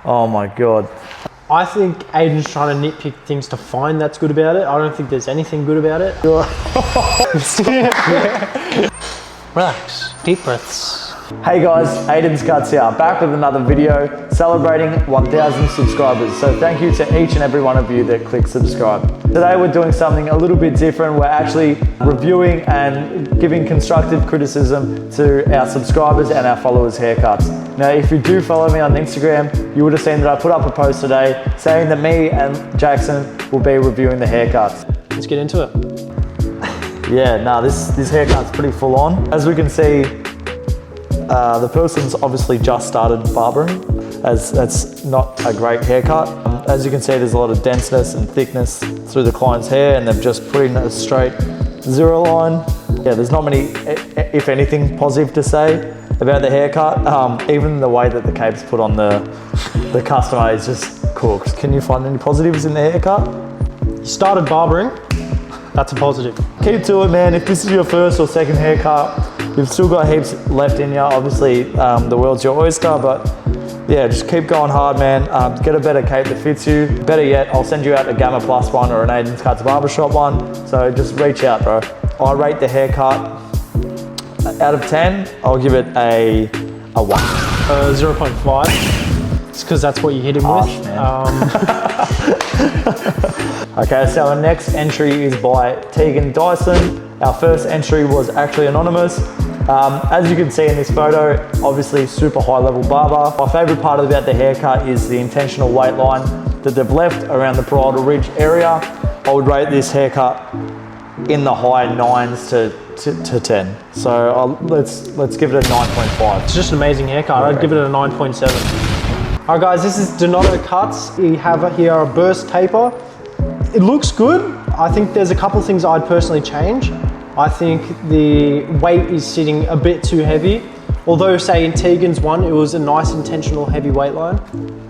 Oh my God. I think Aiden's trying to nitpick things to find that's good about it. I don't think there's anything good about it. Relax, deep breaths. Hey guys, Aiden's Cuts here, back with another video celebrating 1,000 subscribers. So thank you to each and every one of you that clicked subscribe. Today we're doing something a little bit different. We're actually reviewing and giving constructive criticism to our subscribers and our followers' haircuts. Now, if you do follow me on Instagram, you would have seen that I put up a post today saying that me and Jackson will be reviewing the haircuts. Let's get into it. Yeah, nah, this haircut's pretty full on. As we can see, the person's obviously just started barbering, as that's not a great haircut. As you can see, there's a lot of denseness and thickness through the client's hair, and they've just put in a straight zero line. Yeah, there's not many, if anything, positive to say about the haircut. Even the way that the cape's put on the customer is just cooked. Can you find any positives in the haircut? You started barbering, that's a positive. Keep to it, man. If this is your first or second haircut, you've still got heaps left in you. Obviously, the world's your oyster, but yeah, just keep going hard, man. Get a better cape that fits you. Better yet, I'll send you out a Gamma Plus one or an Aiden's Cuts Barbershop one. So just reach out, bro. I rate the haircut out of 10. I'll give it a 1. 0.5. It's because that's what you hit him with. Okay, so our next entry is by Tegan Dyson. Our first entry was actually anonymous. As you can see in this photo, obviously super high level barber. My favorite part about the haircut is the intentional weight line that they've left around the parietal ridge area. I would rate this haircut in the high 9s to 10. So let's give it a 9.5. It's just an amazing haircut. I'd give it a 9.7. All right guys, this is Donato Cuts. We have here a burst taper. It looks good. I think there's a couple things I'd personally change. I think the weight is sitting a bit too heavy. Although say in Tegan's one, it was a nice intentional heavy weight line.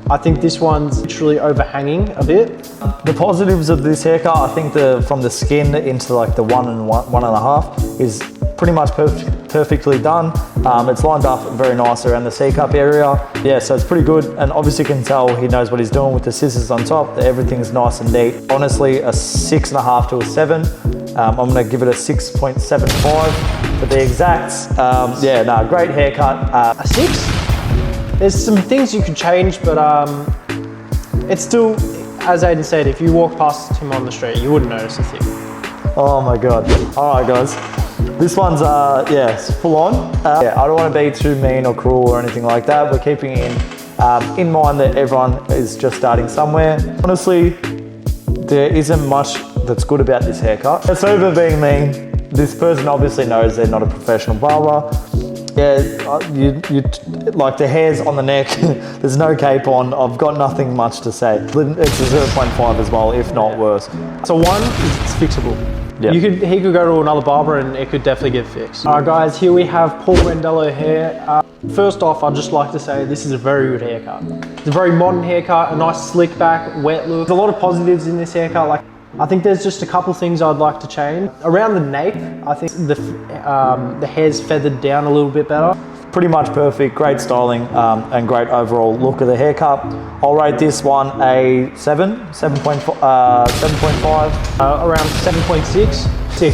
I think this one's literally overhanging a bit. The positives of this haircut, I think from the skin into like the 1 and 1.5 is pretty much perfectly done. It's lined up very nice around the C-cup area. Yeah, so it's pretty good. And obviously you can tell he knows what he's doing with the scissors on top. Everything's nice and neat. Honestly, a 6.5 to a 7. I'm gonna give it a 6.75 for the exacts. Yeah, no, great haircut. A 6? There's some things you could change, but it's still, as Aiden said, if you walk past him on the street, you wouldn't notice a thing. Oh my God. All right, guys. This one's, yeah, it's full on. Yeah, I don't want to be too mean or cruel or anything like that. We're keeping in mind that everyone is just starting somewhere. Honestly, there isn't much that's good about this haircut. It's over being mean. This person obviously knows they're not a professional barber. Yeah, you like the hairs on the neck, there's no cape on. I've got nothing much to say. It's a 0.5 as well, if not worse. So 1 is fixable. Yeah. He could go to another barber and it could definitely get fixed. All right guys, here we have Paul Rendello hair. First off, I'd just like to say this is a very good haircut. It's a very modern haircut, a nice slick back, wet look. There's a lot of positives in this haircut. Like, I think there's just a couple things I'd like to change. Around the nape, I think the hair's feathered down a little bit better. Pretty much perfect, great styling and great overall look of the haircut. I'll rate this one a 7.5. Around 7.6.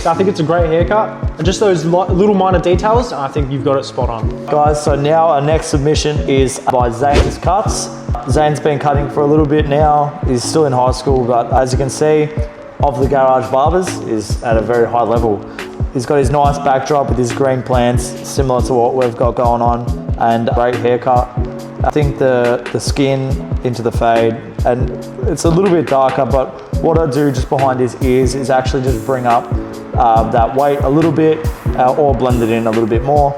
I think it's a great haircut. And just those little minor details, I think you've got it spot on. Guys, so now our next submission is by Zane's Cuts. Zane's been cutting for a little bit now. He's still in high school, but as you can see, Of the Garage Barbers is at a very high level. He's got his nice backdrop with his green plants, similar to what we've got going on, and a great haircut. I think the skin into the fade, and it's a little bit darker, but what I do just behind his ears is actually just bring up that weight a little bit, or blend it in a little bit more.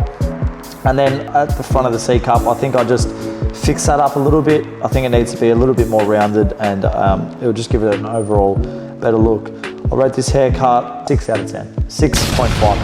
And then at the front of the C-cup, I think I just fix that up a little bit. I think it needs to be a little bit more rounded, and it'll just give it an overall better look. I'll rate this haircut 6 out of 10. 6.5 out of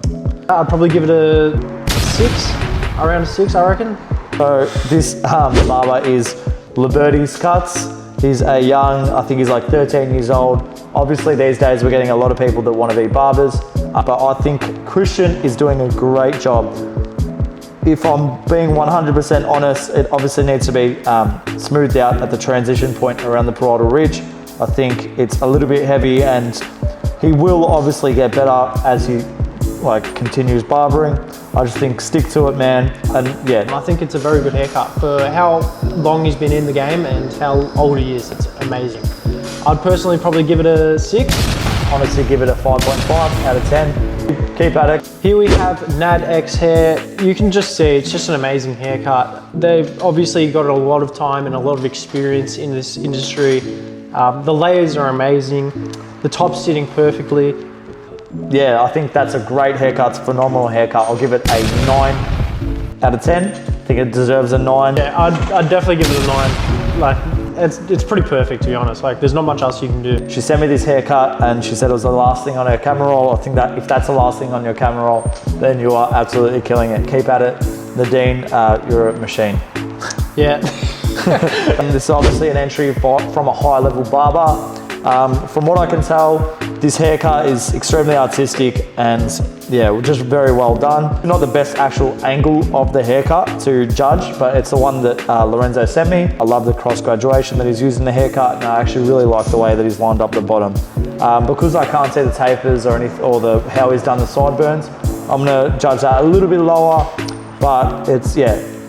10. I'd probably give it a 6, around a 6, I reckon. So this barber is Liberty's Cuts. He's a young, I think he's like 13 years old. Obviously these days we're getting a lot of people that want to be barbers, but I think Christian is doing a great job if I'm being 100% honest, it obviously needs to be smoothed out at the transition point around the parietal ridge. I think it's a little bit heavy, and he will obviously get better as he continues barbering. I just think stick to it, man. And yeah, I think it's a very good haircut for how long he's been in the game and how old he is. It's amazing. I'd personally probably give it a 6. Honestly, give it a 5.5 out of 10. Keep at it. Here we have Nad X hair. You can just see it's just an amazing haircut. They've obviously got a lot of time and a lot of experience in this industry. The layers are amazing. The top's sitting perfectly. Yeah, I think that's a great haircut. It's a phenomenal haircut. I'll give it a 9 out of 10. I think it deserves a 9. Yeah, I'd definitely give it a 9. It's pretty perfect, to be honest. There's not much else you can do. She sent me this haircut and she said it was the last thing on her camera roll. I think that if that's the last thing on your camera roll, then you are absolutely killing it. Keep at it. Nadine, you're a machine. Yeah. And this is obviously an entry from a high level barber. From what I can tell, this haircut is extremely artistic and yeah, just very well done. Not the best actual angle of the haircut to judge, but it's the one that Lorenzo sent me. I love the cross graduation that he's used in the haircut, and I actually really like the way that he's lined up the bottom. Because I can't see the tapers or how he's done the sideburns, I'm gonna judge that a little bit lower, but it's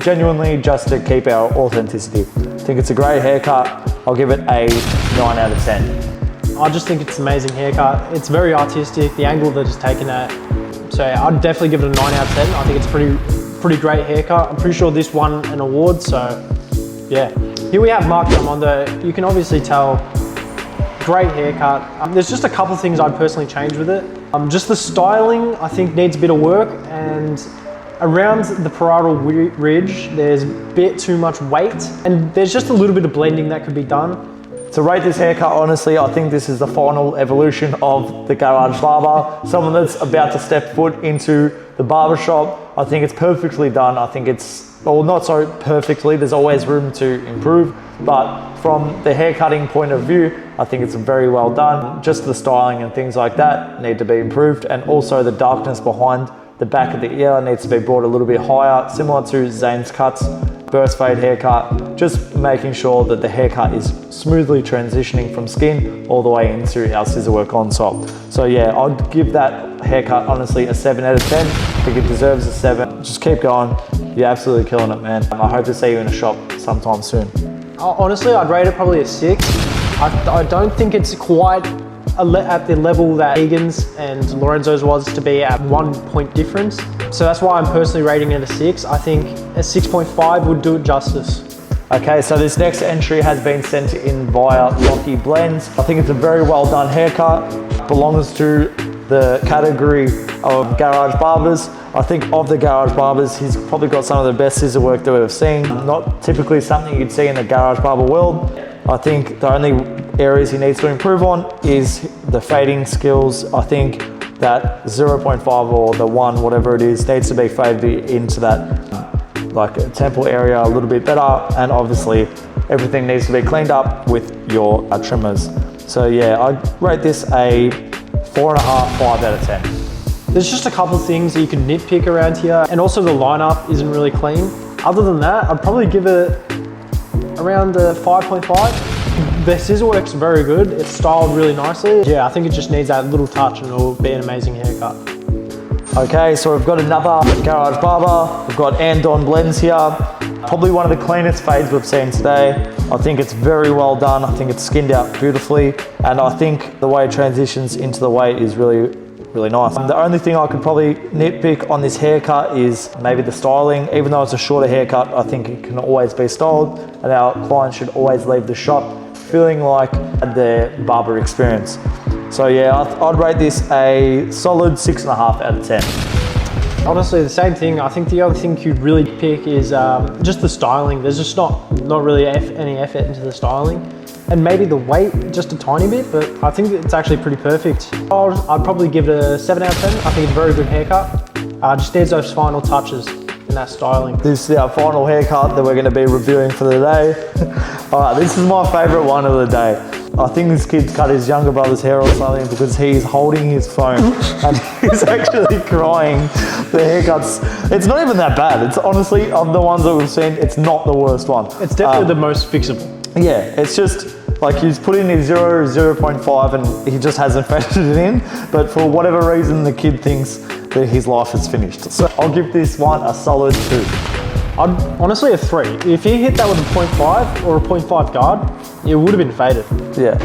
genuinely just to keep our authenticity. I think it's a great haircut. I'll give it a 9 out of 10. I just think it's an amazing haircut. It's very artistic, the angle that it's taken at. So I'd definitely give it a 9 out of 10. I think it's pretty great haircut. I'm pretty sure this won an award, so yeah. Here we have Mark Diamondo. You can obviously tell, great haircut. There's just a couple of things I'd personally change with it. Just the styling, I think needs a bit of work, and around the parietal ridge, there's a bit too much weight, and there's just a little bit of blending that could be done. To rate this haircut, honestly, I think this is the final evolution of the garage barber. Someone that's about to step foot into the barber shop. I think it's perfectly done. I think it's, well, not so perfectly, there's always room to improve, but from the hair cutting point of view, I think it's very well done. Just the styling and things like that need to be improved, and also the darkness behind the back of the ear needs to be brought a little bit higher, similar to Zane's cuts, burst fade haircut, just making sure that the haircut is smoothly transitioning from skin all the way into our scissor work on top. So yeah, I'd give that haircut honestly a 7 out of 10. I think it deserves a 7. Just keep going. You're absolutely killing it, man. I hope to see you in a shop sometime soon. Honestly, I'd rate it probably a 6. I don't think it's quite at the level that Egan's and Lorenzo's was to be at 1 point difference. So that's why I'm personally rating it a 6. I think a 6.5 would do it justice. Okay, so this next entry has been sent in via Lockie Blends. I think it's a very well done haircut. Belongs to the category of garage barbers. I think of the garage barbers, he's probably got some of the best scissor work that we've seen. Not typically something you'd see in the garage barber world. I think the only areas he needs to improve on is the fading skills. I think that 0.5 or the 1, whatever it is, needs to be faded into that temple area a little bit better, and obviously everything needs to be cleaned up with your trimmers. So yeah, I'd rate this a 4.5, 5 out of 10. There's just a couple of things that you can nitpick around here, and also the lineup isn't really clean. Other than that, I'd probably give it around a 5.5. The scissor work's very good. It's styled really nicely. Yeah, I think it just needs that little touch and it'll be an amazing haircut. Okay, so we've got another garage barber. We've got Andon Blends here. Probably one of the cleanest fades we've seen today. I think it's very well done. I think it's skinned out beautifully. And I think the way it transitions into the weight is really nice. The only thing I could probably nitpick on this haircut is maybe the styling. Even though it's a shorter haircut, I think it can always be styled, and our clients should always leave the shop feeling like their barber experience. So yeah, I'd rate this a solid 6.5 out of 10. Honestly, the same thing. I think the other thing you'd really pick is just the styling. There's just not really any effort into the styling. And maybe the weight just a tiny bit, but I think it's actually pretty perfect. I'd probably give it a 7 out of 10. I think it's a very good haircut. Just needs those final touches in that styling. This is our final haircut that we're going to be reviewing for the day. All right, this is my favorite one of the day. I think this kid cut his younger brother's hair or something because he's holding his phone and he's actually crying. The haircuts, it's not even that bad. It's honestly, of the ones that we've seen, it's not the worst one. It's definitely the most fixable. Yeah, it's just like he's put in his 0.5 and he just hasn't factored it in. But for whatever reason, the kid thinks that his life is finished. So I'll give this one a solid 2. I'd honestly a 3. If he hit that with a 0.5 or a 0.5 guard, it would have been faded. Yeah.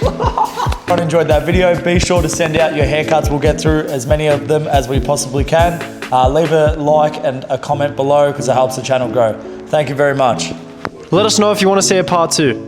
If you enjoyed that video, be sure to send out your haircuts. We'll get through as many of them as we possibly can. Leave a like and a comment below because it helps the channel grow. Thank you very much. Let us know if you want to see a part 2.